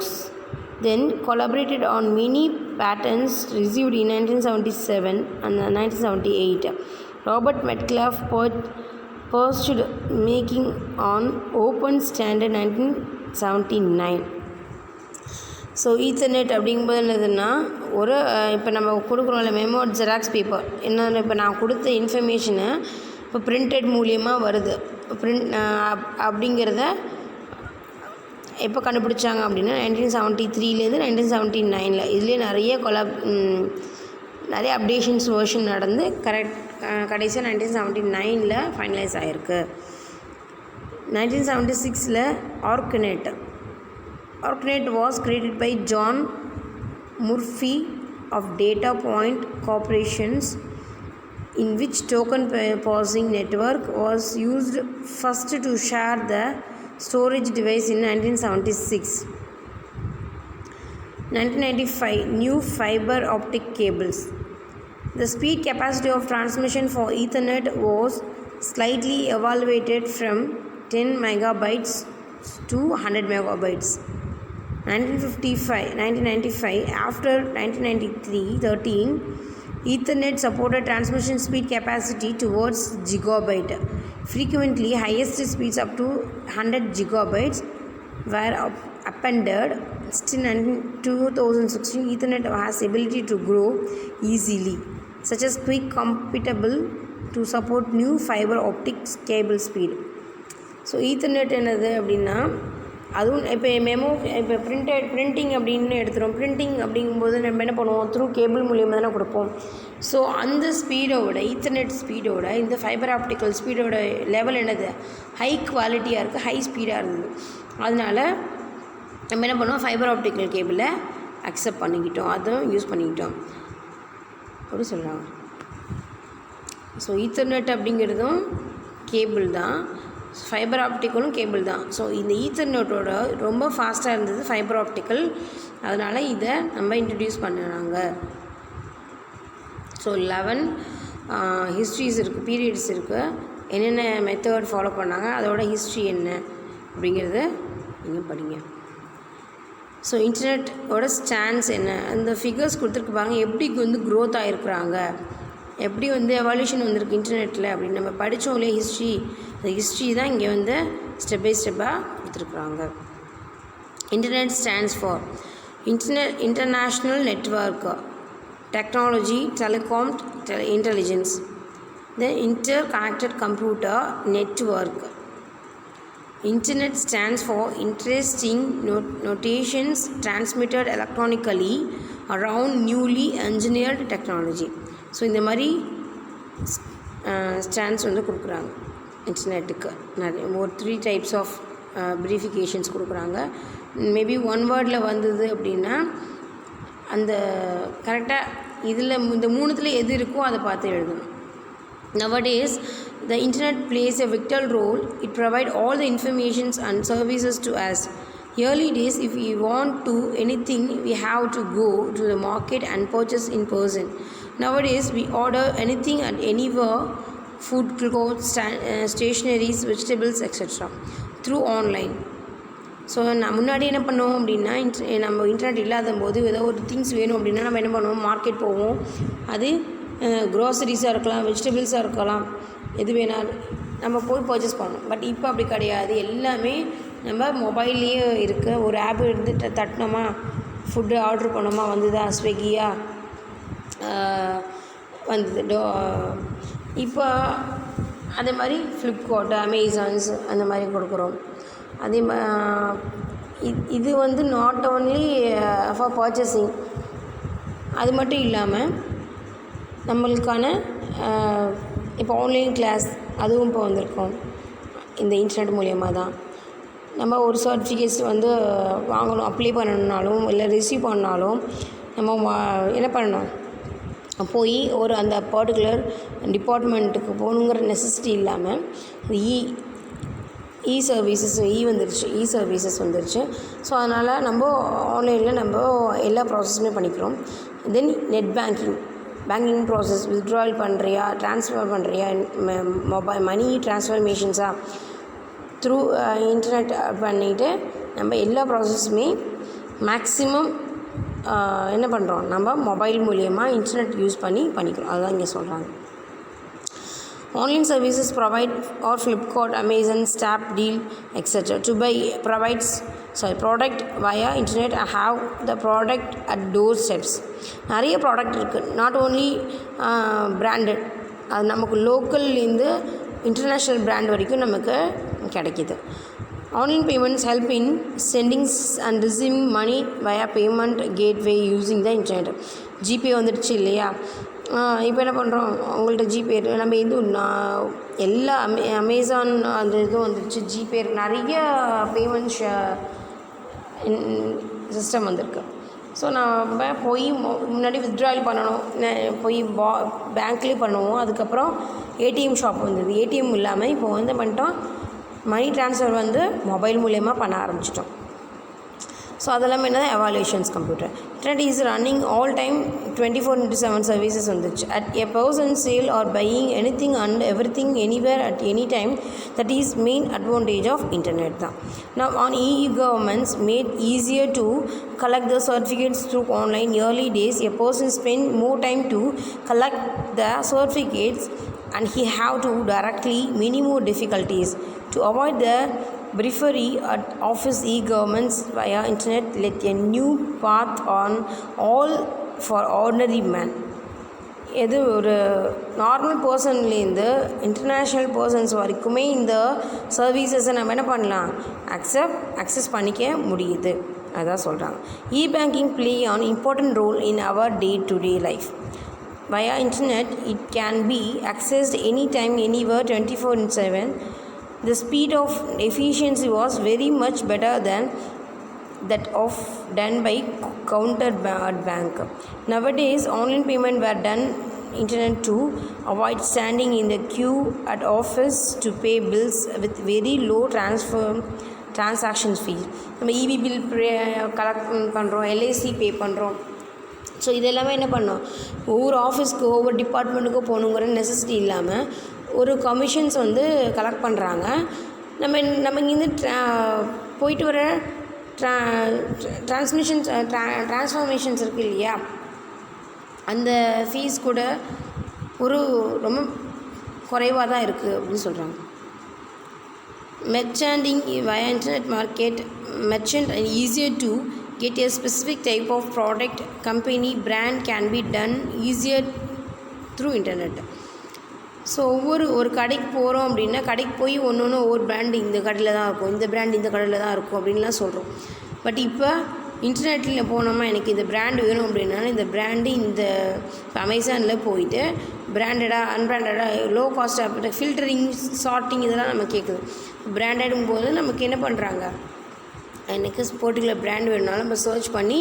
Then collaborated on many patents received in 1977 and 1978. Robert Metcalfe pursued making on open standard 1979. So ethernet அப்படிங்கும்போது என்னதுன்னா ஒரு இப்போ நம்ம கொடுக்குறோம்ல memo xerox paper என்ன, இப்போ நான் கொடுத்த இன்ஃபர்மேஷனை இப்போ பிரிண்டட் மூலியமாக வருது. அப்படிங்கிறத எப்போ கண்டுபிடிச்சாங்க அப்படின்னா 1973 1979. இதுலேயே நிறைய அப்டேஷன்ஸ் வெர்ஷன் நடந்து கடைசியாக 1979 ஃபைனலைஸ் ஆகிருக்கு. 1976 ARPANET was created by John Murphy of Data Point Corporations in which token processing network was used first to share the storage device in 1976. 1995 new fiber optic cables. The speed capacity of transmission for Ethernet was slightly evaluated from 10 megabytes to 100 megabytes. 1995 after 1993-13 Ethernet supported transmission speed capacity towards gigabyte. Frequently highest speeds up to 100 gigabytes were appended. Still in 2016 Ethernet has ability to grow easily, such as quick compatible to support new fiber optic cable speed. So ethernet என்னது அப்படின்னா அதுவும் இப்போ memo இப்போ printing அப்படின்னு எடுத்துகிறோம். Printing அப்படிங்கும்போது நம்ம என்ன பண்ணுவோம், த்ரூ கேபிள் மூலியமாக தானே கொடுப்போம். ஸோ அந்த ஸ்பீடோட ஈத்தர்நெட் ஸ்பீடோட இந்த ஃபைபர் ஆப்டிக்கல் ஸ்பீடோட லெவல் என்னது, ஹை குவாலிட்டியாக இருக்குது, ஹை ஸ்பீடாக இருந்தது. அதனால் நம்ம என்ன பண்ணுவோம், ஃபைபர் ஆப்டிக்கல் கேபிளை அக்செப்ட் பண்ணிக்கிட்டோம், அதுவும் யூஸ் பண்ணிக்கிட்டோம் அப்படி சொல்கிறாங்க. ஸோ ஈத்தர்நெட் அப்படிங்கிறதும் கேபிள் தான், ஃபைபர் ஆப்டிக்கலும் கேபிள் தான். ஸோ இந்த ஈத்தர்நெட்டோட ரொம்ப ஃபாஸ்ட்டாக இருந்தது ஃபைபர் ஆப்டிக்கல், அதனால் இதை நம்ம இன்ட்ரடியூஸ் பண்ணுறாங்க. ஸோ 11 ஹிஸ்ட்ரிஸ் இருக்குது, பீரியட்ஸ் இருக்குது, என்னென்ன மெத்தட் ஃபாலோ பண்ணாங்க, அதோட ஹிஸ்ட்ரி என்ன அப்படிங்கிறத நீங்கள் படிங்க. ஸோ இன்டர்நெட்டோட ஸ்டாண்ட்ஸ் என்ன, அந்த ஃபிகர்ஸ் கொடுத்துருக்கு பாருங்க, எப்படி வந்து க்ரோத் ஆகிருக்குறாங்க, எப்படி வந்து எவால்யூஷன் வந்திருக்கு இன்டர்நெட்டில் அப்படின்னு நம்ம படித்தோம் இல்லையா ஹிஸ்ட்ரி. அந்த ஹிஸ்ட்ரி தான் இங்கே வந்து ஸ்டெப் பை ஸ்டெப்பாக கொடுத்துருக்குறாங்க. Internet stands for international network technology telecom intelligence, the inter connected computer network. Internet stands for interesting notations transmitted electronically around newly engineered technology. So இந்த மாதிரி ஸ்டாண்ட்ஸ் வந்து கொடுக்குறாங்க இன்டர்நெட்டுக்கு. நிறைய ஒரு 3 டைப்ஸ் ஆஃப் ப்ரீஃபிகேஷன்ஸ் கொடுக்குறாங்க. மேபி ஒன் வேர்டில் வந்தது அப்படின்னா அந்த கரெக்டாக இதில் இந்த 3த்தில் எது இருக்கோ அதை பார்த்து எழுதணும். Nowadays, the internet plays a vital role. It provides all the information and services to us. Early days, if we want to anything, we have to go to the market and purchase in person. Nowadays, we order anything and anywhere, food, clothes, stationeries, vegetables, etc. through online. So நான் முன்னாடி என்ன பண்ணுவோம் அப்படின்னா, நம்ம internet இல்லாத போது ஏதோ ஒரு திங்ஸ் வேணும் அப்படின்னா நம்ம என்ன பண்ணுவோம், மார்க்கெட் போவோம். அது க்ரோசரிஸாக இருக்கலாம், வெஜிடபிள்ஸாக இருக்கலாம், எது வேணாலும் நம்ம போய் பர்ச்சேஸ் பண்ணணும். பட் இப்போ அப்படி கிடையாது, எல்லாமே நம்ம மொபைல்லையே இருக்க ஒரு ஆப் எடுத்து தட்டினோமா, ஃபுட்டு ஆர்டர் பண்ணோமா, வந்துதா, ஸ்விக்கியா வந்தது. இப்போ அதே மாதிரி ஃப்ளிப்கார்ட், அமேசான்ஸ் அந்த மாதிரி கொடுக்குறோம். அதே இது வந்து நாட் ஓன்லி ஃபார் பர்ச்சேசிங், அது மட்டும் இல்லாமல் நம்மளுக்கான இப்போ ஆன்லைன் கிளாஸ் அதுவும் இப்போ வந்திருக்கோம் இந்த இன்டர்நெட் மூலியமாக தான். நம்ம ஒரு சர்டிஃபிகேட்ஸ் வந்து வாங்கணும், அப்ளை பண்ணணுன்னாலும் இல்லை ரிசீவ் பண்ணாலும் நம்ம என்ன பண்ணணும், போய் ஒரு அந்த பர்டிகுலர் டிபார்ட்மெண்ட்டுக்கு போகணுங்கிற நெசசிட்டி இல்லாமல் இ சர்வீசஸ் வந்துருச்சு. ஸோ அதனால் நம்ம ஆன்லைனில் நம்ம எல்லா ப்ராசஸுமே பண்ணிக்கிறோம். தென் நெட் பேங்கிங் ப்ராசஸ், வித்ட்ராவல் பண்ணுறியா, ட்ரான்ஸ்ஃபர் பண்ணுறியா, மணி ட்ரான்ஸ்ஃபர்மேஷன்ஸாக த்ரூ இன்டர்நெட் பண்ணிவிட்டு நம்ம எல்லா ப்ராசஸுமே மேக்ஸிமம் என்ன பண்ணுறோம், நம்ம மொபைல் மூலியமாக இன்டர்நெட் யூஸ் பண்ணிக்கிறோம். அதுதான் இங்கே சொல்கிறாங்க. Online services provide or Flipkart, Amazon, Snapdeal, etc. to buy product via internet and have the product at doorsteps. நிறைய ப்ராடக்ட் இருக்குது, நாட் ஓன்லி பிராண்டட், அது நமக்கு லோக்கல்லேருந்து இன்டர்நேஷ்னல் பிராண்ட் வரைக்கும் நமக்கு கிடைக்கிது. Online payments help in sending and receiving money via payment gateway using the internet. GPay வந்துடுச்சு இல்லையா, இப்போ என்ன பண்ணுறோம், உங்கள்கிட்ட ஜிபே நம்ம எல்லா அமேசான் அந்த இதுவும் வந்துடுச்சு, ஜிபே நிறைய பேமெண்ட் சிஸ்டம் வந்திருக்கு. ஸோ நம்ம போய் முன்னாடி வித்ட்ராயல் பண்ணணும், போய் பேங்க்லேயே பண்ணுவோம். அதுக்கப்புறம் ஏடிஎம் ஷாப் வந்தது. ஏடிஎம் இல்லாமல் இப்போ வந்து பண்ணிட்டோம், மணி ட்ரான்ஸ்ஃபர் வந்து மொபைல் மூலயமா பண்ண ஆரம்பிச்சிட்டோம். ஸோ அதெல்லாமே என்ன evaluations computer. Internet is running all time 24/7 services வந்துச்சு. At a person sale or buying anything and everything anywhere at any time. That is main advantage of internet தான். Now on e-governments made easier to collect the certificates through online. Early days a person spent more time to collect the certificates and he have to directly many more difficulties. To avoid the briefly at office, e-governments via internet let a new path on all for ordinary man. எது ஒரு normal பர்சன்லேருந்து international persons வரைக்குமே இந்த சர்வீசஸை நம்ம என்ன பண்ணலாம், access பண்ணிக்க முடியுது. அதான் சொல்கிறாங்க. E-banking play an important role in our day to day life. Via internet it can be accessed anytime anywhere 24/7. The speed of efficiency was very much better than that of done by counter bank. Nowadays online payment were done internet to avoid standing in the queue at office to pay bills with very low transaction fee. நம்ம EB bill collect பண்ணுறோம், LIC பே பண்ணுறோம். So இதெல்லாமே என்ன பண்ணோம், ஒவ்வொரு ஆஃபீஸ்க்கு ஒவ்வொரு டிபார்ட்மெண்ட்டுக்கும் போகணுங்கிற நெசசிட்டி இல்லாமல் ஒரு கமிஷன்ஸ் வந்து கலெக்ட் பண்ணுறாங்க. நம்ம இங்கேருந்து போயிட்டு வர ட்ரான்ஸ்ஃபார்மேஷன்ஸ் இருக்குது இல்லையா, அந்த ஃபீஸ் கூட ரொம்ப குறைவாக தான் இருக்குது அப்படின்னு சொல்கிறாங்க. மெர்ச்சண்டிங் via internet market, merchant and easier to get a specific type of product, company, brand can be done easier through internet. So ஒரு கடைக்கு போகிறோம் அப்படின்னா, கடைக்கு போய் ஒன்று ஒவ்வொரு பிராண்டு இந்த கடையில் தான் இருக்கும், இந்த பிராண்ட் இந்த கடையில் தான் இருக்கும் அப்படின்லாம் சொல்கிறோம். பட் இப்போ இன்டர்நெட்டில் போனோமா, எனக்கு இந்த பிராண்டு வேணும் அப்படின்னா இந்த பிராண்டு இந்த அமேசானில் போயிட்டு பிராண்டடாக அன்பிராண்டடாக லோ காஸ்ட்டாக அப்படி ஃபில்டரிங் சார்ட்டிங் இதெல்லாம் நம்ம கேட்குது. பிராண்டடும் போது நமக்கு என்ன பண்ணுறாங்க, எனக்கு பர்டிகுலர் பிராண்ட் வேணுனாலும் நம்ம சர்ச் பண்ணி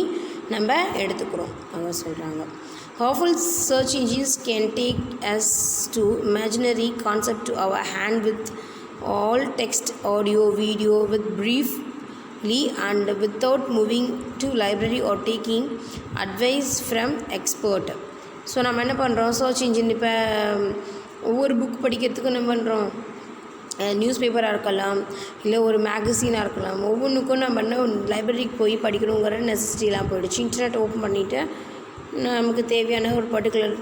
நம்ம எடுத்துக்கிறோம். அதான் சொல்கிறாங்க. Powerful search engines can take us to imaginary concept to our hand with all text, audio, video with briefly and without moving to library or taking advice from expert. So நம்ம என்ன பண்ணுறோம், search engine இப்போ ஒவ்வொரு book படிக்கிறதுக்கும் என்ன பண்ணுறோம், news பேப்பராக இருக்கலாம், இல்லை ஒரு மேகசினாக இருக்கலாம், ஒவ்வொன்றுக்கும் நம்ம என்ன லைப்ரரிக்கு போய் படிக்கணுங்கிற நெசசிட்டிலாம் போயிடுச்சு. இன்டர்நெட் ஓப்பன் பண்ணிவிட்டு நமக்கு தேவையான ஒரு பர்டிகுலர்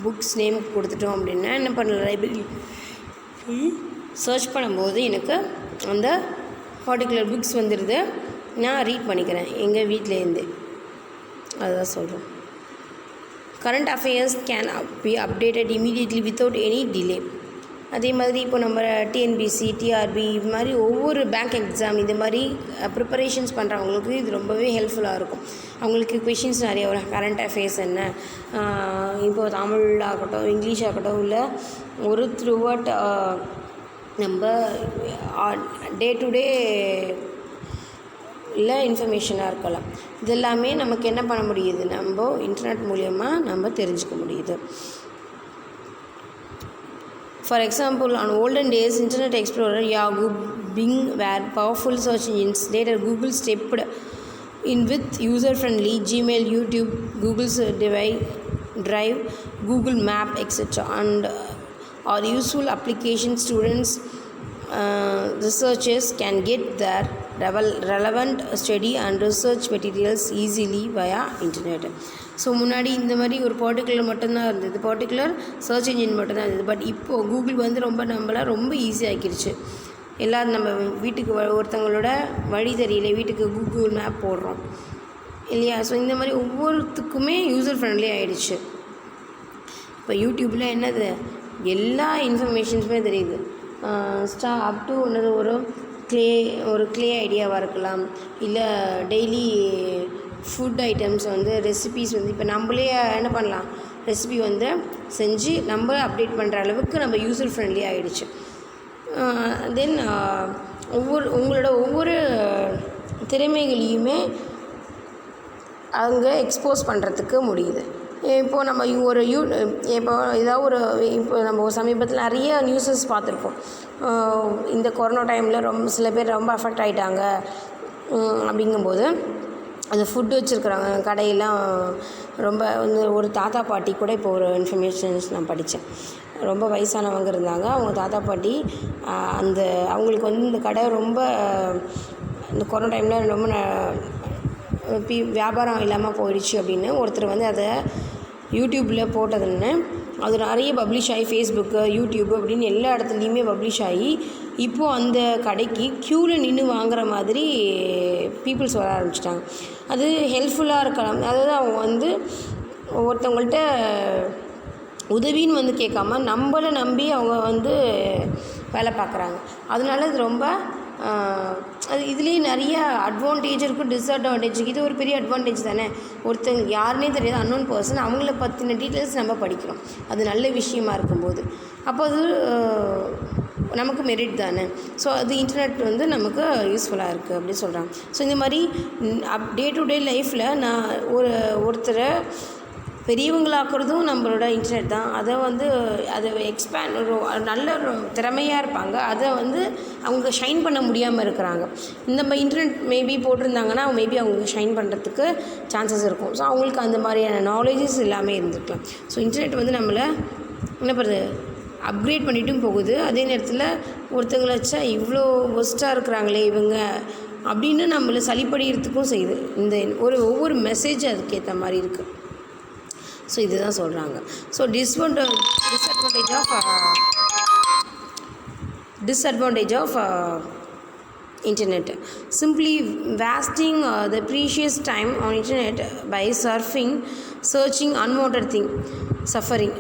புக்ஸ் நேம் கொடுத்துட்டோம் அப்படின்னா என்ன பண்ணலாம், லைப்ரரி சர்ச் பண்ணும்போது எனக்கு அந்த பர்டிகுலர் புக்ஸ் வந்துடுது, நான் ரீட் பண்ணிக்கிறேன் எங்கள் வீட்டிலேருந்து. அதுதான் சொல்கிறோம். Current affairs can be updated immediately without any delay. அதே மாதிரி இப்போ நம்ம டிஎன்பிசி, டிஆர்பி இது மாதிரி ஒவ்வொரு பேங்க் எக்ஸாம் இது மாதிரி ப்ரிப்பரேஷன்ஸ் பண்ணுறவங்களுக்கு இது ரொம்பவே ஹெல்ப்ஃபுல்லாக இருக்கும். அவங்களுக்கு கொஷின்ஸ் நிறைய வரும். கரண்ட் அஃபேர்ஸ் என்ன, இப்போது தமிழ் ஆகட்டும், இங்கிலீஷ் ஆகட்டும், இல்லை ஒரு த்ரூஅவுட் நம்ம டே டு டே இல்லை இன்ஃபர்மேஷனாக இருக்கலாம். இதெல்லாமே நமக்கு என்ன பண்ண முடியுது, நம்ம இன்டர்நெட் மூலயமா நம்ம தெரிஞ்சுக்க முடியுது. For example, on olden days, Internet Explorer, Yahoo, Bing were powerful search engines. Later, Google stepped in with user-friendly Gmail, YouTube, Google's Drive, Google Map, etc. and are useful applications. Students, researchers can get their relevant study and research materials easily via internet. So முன்னாடி இந்த மாதிரி ஒரு particular மட்டும்தான் இருந்தது, particular search engine மட்டும்தான் இருந்தது. But இப்போது Google வந்து நம்மளை ரொம்ப ஈஸியாகிடுச்சு. எல்லோரும் நம்ம வீட்டுக்கு ஒருத்தவங்களோட வழி தெரியல, வீட்டுக்கு கூகுள் மேப் போடுறோம் இல்லையா. ஸோ இந்த மாதிரி ஒவ்வொருத்துக்குமே யூசர் ஃப்ரெண்ட்லி ஆகிடுச்சு. இப்போ யூடியூப்பில் என்னது எல்லா இன்ஃபர்மேஷன்ஸுமே தெரியுது. அப் டு என்னது ஒரு க்ளே ஐடியாவாக இருக்கலாம், இல்லை டெய்லி ஃபுட் ஐட்டம்ஸ் வந்து ரெசிபீஸ் வந்து இப்போ நம்மளே என்ன பண்ணலாம், ரெசிபி வந்து செஞ்சு நம்ம அப்டேட் பண்ணுற அளவுக்கு நம்ம யூசர் ஃப்ரெண்ட்லி ஆகிடுச்சு. தென் உங்களோட ஒவ்வொரு திறமைகளையுமே அங்கே எக்ஸ்போஸ் பண்ணுறதுக்கு முடியுது. இப்போது நம்ம இப்போ இப்போ நம்ம சமீபத்தில் நிறைய நியூஸஸ் பார்த்துருப்போம். இந்த கொரோனா டைமில் சில பேர் ரொம்ப அஃபெக்ட் ஆகிட்டாங்க அப்படிங்கும்போது அந்த ஃபுட்டு வச்சுருக்குறாங்க கடையெல்லாம் ரொம்ப ஒரு தாத்தா பாட்டி கூட இப்போ ஒரு இன்ஃபர்மேஷன்ஸ் நான் படித்தேன். ரொம்ப வயசானவங்க இருந்தாங்க. அவங்க தாத்தா பாட்டி அவங்களுக்கு இந்த கடை ரொம்ப இந்த கொரோனா டைமில் ரொம்ப வியாபாரம் இல்லாமல் போயிடுச்சு அப்படின்னு ஒருத்தர் அதை யூடியூப்பில் போட்டதுன்னு அது நிறைய பப்ளிஷ் ஆகி ஃபேஸ்புக்கு, யூடியூப்பு அப்படின்னு எல்லா இடத்துலையுமே பப்ளிஷ் ஆகி இப்போது அந்த கடைக்கு க்யூவில் நின்று வாங்குகிற மாதிரி பீப்புள்ஸ் வர ஆரம்பிச்சிட்டாங்க. அது ஹெல்ப்ஃபுல்லாக இருக்கலாம். அதாவது அவங்க ஒருத்தவங்கள்ட்ட உதவின்னு கேட்காம நம்மளை நம்பி அவங்க வேலை பார்க்குறாங்க. அதனால இது ரொம்ப அது இதுலேயே நிறைய அட்வான்டேஜ் இருக்குது, டிஸ்அட்வான்டேஜ். இது ஒரு பெரிய அட்வான்டேஜ் தானே. ஒருத்தங்க யாருன்னே தெரியாது, அன்னோன் பர்சன், அவங்கள பற்றின டீட்டெயில்ஸ் நம்ம படிக்கிறோம். அது நல்ல விஷயமா இருக்கும்போது அப்போ அது நமக்கு மெரிட் தானே. ஸோ அது இன்டர்நெட் நமக்கு யூஸ்ஃபுல்லாக இருக்குது அப்படின்னு சொல்கிறாங்க. ஸோ இந்த மாதிரி டே டு டே லைஃப்பில் நான் ஒருத்தரை பெரியவங்களாக்குறதும் நம்மளோட இன்டர்நெட் தான். அதை நல்ல ஒரு திறமையாக இருப்பாங்க, அதை அவங்க ஷைன் பண்ண முடியாமல் இருக்கிறாங்க. இந்த இன்டர்நெட் மேபி போட்டிருந்தாங்கன்னா மேபி அவங்க ஷைன் பண்ணுறதுக்கு சான்சஸ் இருக்கும். ஸோ அவங்களுக்கு அந்த மாதிரியான நாலேஜஸ் எல்லாமே இருந்திருக்கலாம். ஸோ இன்டர்நெட் நம்மளை என்ன பண்ணுறது, அப்கிரேட் பண்ணிட்டும் போகுது. அதே நேரத்தில் ஒருத்தங்களை வச்சா இவ்வளோ ஒஸ்ட்டாக இருக்கிறாங்களே இவங்க அப்படின்னு நம்மளை சளிப்படிகிறதுக்கும் செய்யுது. ஒவ்வொரு மெசேஜ் அதுக்கேற்ற மாதிரி இருக்குது. ஸோ இதுதான் சொல்கிறாங்க. So disadvantage of internet, simply wasting the precious time on internet by searching unwanted thing, suffering.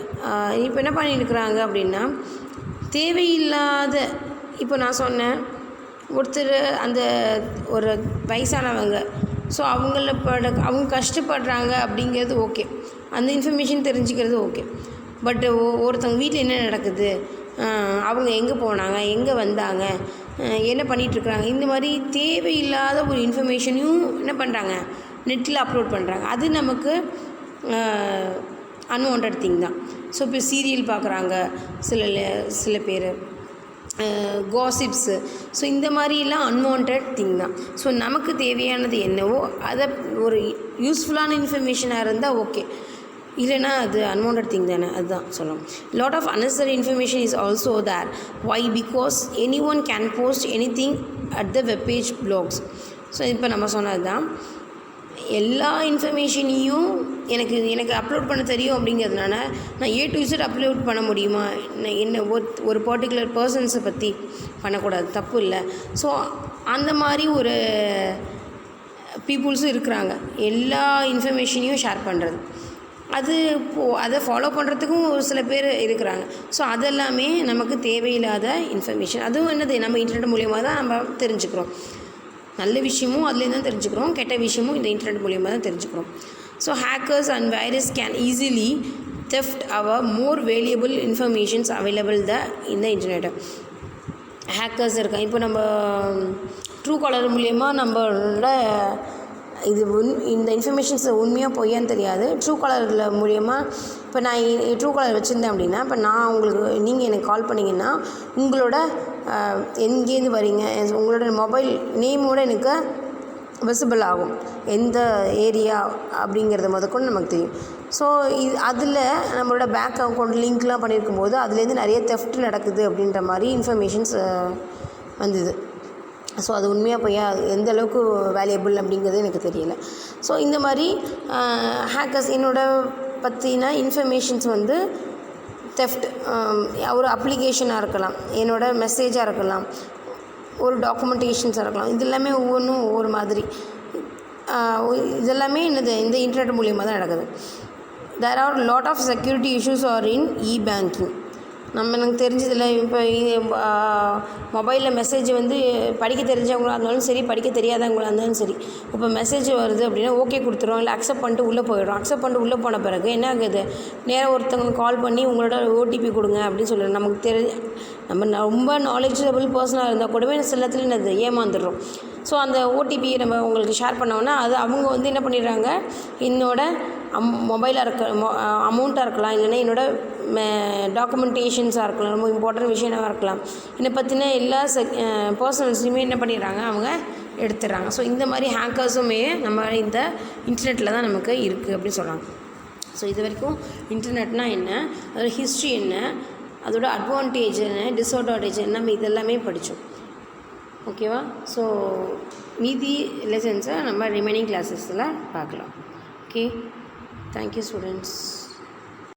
இப்போ என்ன பண்ணியிருக்கிறாங்க அப்படின்னா, தேவையில்லாத, இப்போ நான் சொன்னேன் ஒருத்தர் ஒரு வயசானவங்க, ஸோ அவங்க கஷ்டப்படுறாங்க அப்படிங்கிறது ஓகே, அந்த இன்ஃபர்மேஷன் தெரிஞ்சுக்கிறது ஓகே. பட் ஒருத்தவங்க வீட்டில் என்ன நடக்குது, அவங்க எங்கே போனாங்க, எங்கே வந்தாங்க, என்ன பண்ணிகிட்ருக்குறாங்க, இந்த மாதிரி தேவையில்லாத ஒரு இன்ஃபர்மேஷனையும் என்ன பண்ணுறாங்க, நெட்டில் அப்லோட் பண்ணுறாங்க. அது நமக்கு அன்வான்ட் திங் தான். ஸோ இப்போ சீரியல் பார்க்குறாங்க சில பேர், காசிப்ஸு. ஸோ இந்த மாதிரிலாம் அன்வான்ட் திங் தான். ஸோ நமக்கு தேவையானது என்னவோ அதை ஒரு யூஸ்ஃபுல்லான இன்ஃபர்மேஷனாக இருந்தால் ஓகே, இல்லைனா அது அன்வான்ட் திங் தானே. அதுதான் சொல்லணும். Lot of unnecessary information is also there. Why? Because anyone can post anything at the web page blogs. So இப்போ நம்ம சொன்னது தான், எல்லா இன்ஃபர்மேஷனையும் எனக்கு அப்லோட் பண்ண தெரியும் அப்படிங்கிறதுனால நான் A to Z அப்லோட் பண்ண முடியுமா? என்ன ஒரு பர்டிகுலர் பர்சன்ஸை பற்றி பண்ணக்கூடாது, தப்பு இல்லை. ஸோ அந்த மாதிரி ஒரு பீப்புள்ஸும் இருக்கிறாங்க, எல்லா இன்ஃபர்மேஷனையும் ஷேர் பண்ணுறது. அதை ஃபாலோ பண்ணுறதுக்கும் ஒரு சில பேர் இருக்கிறாங்க. ஸோ அதெல்லாமே நமக்கு தேவையில்லாத இன்ஃபர்மேஷன். அதுவும் நம்ம இன்டர்நெட் மூலியமாக தான் நம்ம தெரிஞ்சுக்கிறோம். நல்ல விஷயமும் அதுலேருந்து தான் தெரிஞ்சுக்கிறோம், கெட்ட விஷயமும் இந்த இன்டர்நெட் மூலியமாக தான் தெரிஞ்சுக்கிறோம். So hackers and virus can easily theft our more valuable informations available in the internet. Hackers இருக்காங்க. இப்போ நம்ம ட்ரூ காலர் மூலயமா நம்மளோட இந்த இன்ஃபர்மேஷன்ஸ் உண்மையாக பொய்யான்னு தெரியாது. ட்ரூ காலரில் மூலியமாக இப்போ நான் ட்ரூ காலர் வச்சுருந்தேன் அப்படின்னா, இப்போ நீங்கள் எனக்கு கால் பண்ணிங்கன்னா உங்களோட எங்கேருந்து வரீங்க, உங்களோட மொபைல் நேமோடு எனக்கு விசிபிள் ஆகும், எந்த ஏரியா அப்படிங்கிறத முதற்கொண்டு நமக்கு தெரியும். ஸோ அதில் நம்மளோட பேங்க் அக்கௌண்ட் லிங்க்லாம் பண்ணியிருக்கும் போது அதுலேருந்து நிறைய தெஃப்ட் நடக்குது அப்படின்ற மாதிரி இன்ஃபர்மேஷன்ஸ் வந்தது. ஸோ அது உண்மையாக போய் எந்த அளவுக்கு வேல்யூபிள் அப்படிங்கிறது எனக்கு தெரியலை. ஸோ இந்த மாதிரி ஹேக்கர்ஸ் என்னோட பற்றின இன்ஃபர்மேஷன்ஸ் தெஃப்ட், ஒரு அப்ளிகேஷனாக இருக்கலாம், என்னோடய மெசேஜாக இருக்கலாம், ஒரு டாக்குமெண்டேஷன்ஸாக இருக்கலாம், இது எல்லாமே ஒவ்வொன்றும் ஒவ்வொரு மாதிரி. இதெல்லாமே இந்த இன்டர்நெட் மூலியமாக தான் நடக்குது. There are lot of security issues are in e-banking. எனக்கு தெரிஞ்சதில்ல, இப்போ மொபைலில் மெசேஜ் படிக்க தெரிஞ்சவங்களாக இருந்தாலும் சரி, படிக்க தெரியாதவங்களாக இருந்தாலும் சரி, இப்போ மெசேஜ் வருது அப்படின்னா ஓகே கொடுத்துருவோம், இல்லை அக்செப்ட் பண்ணிட்டு உள்ளே போயிடும். அக்செப்ட் பண்ணிட்டு உள்ளே போன பிறகு என்ன ஆகுது, நேராக ஒருத்தவங்க கால் பண்ணி உங்களோட ஓடிபி கொடுங்க அப்படின்னு சொல்லுவோம். நமக்கு நம்ம ரொம்ப நாலேஜபிள் பர்சனாக இருந்தால் கூடவே சில நேரத்தில் ஏமாந்துடுறோம். ஸோ அந்த ஓடிபி நம்ம உங்களுக்கு ஷேர் பண்ணோன்னா அது அவங்க வந்து என்ன பண்ணிடுறாங்க, என்னோட மொபைலாக அமௌண்ட்டாக இருக்கலாம், இல்லைன்னா என்னோடய டாக்குமெண்டேஷன்ஸாக இருக்கலாம், ரொம்ப இம்பார்ட்டன்ட் விஷயமாக இருக்கலாம், என்னை பற்றின எல்லா பர்சனல்ஸையுமே என்ன பண்ணிடுறாங்க, அவங்க எடுத்துடுறாங்க. ஸோ இந்த மாதிரி ஹேக்கர்ஸுமே நம்ம இந்த இன்டர்நெட்டில் தான் நமக்கு இருக்குது அப்படின்னு சொல்கிறாங்க. ஸோ இது வரைக்கும் இன்டர்நெட்னால் என்ன, அதோட ஹிஸ்ட்ரி என்ன, அதோட அட்வான்டேஜ் என்ன, டிஸ்அட்வான்டேஜ் என்ன, நம்ம இதெல்லாமே படித்தோம். ஓகேவா? ஸோ மீதி லெசன்ஸை நம்ம ரிமைனிங் கிளாஸஸில் பார்க்கலாம். Okay, thank you students.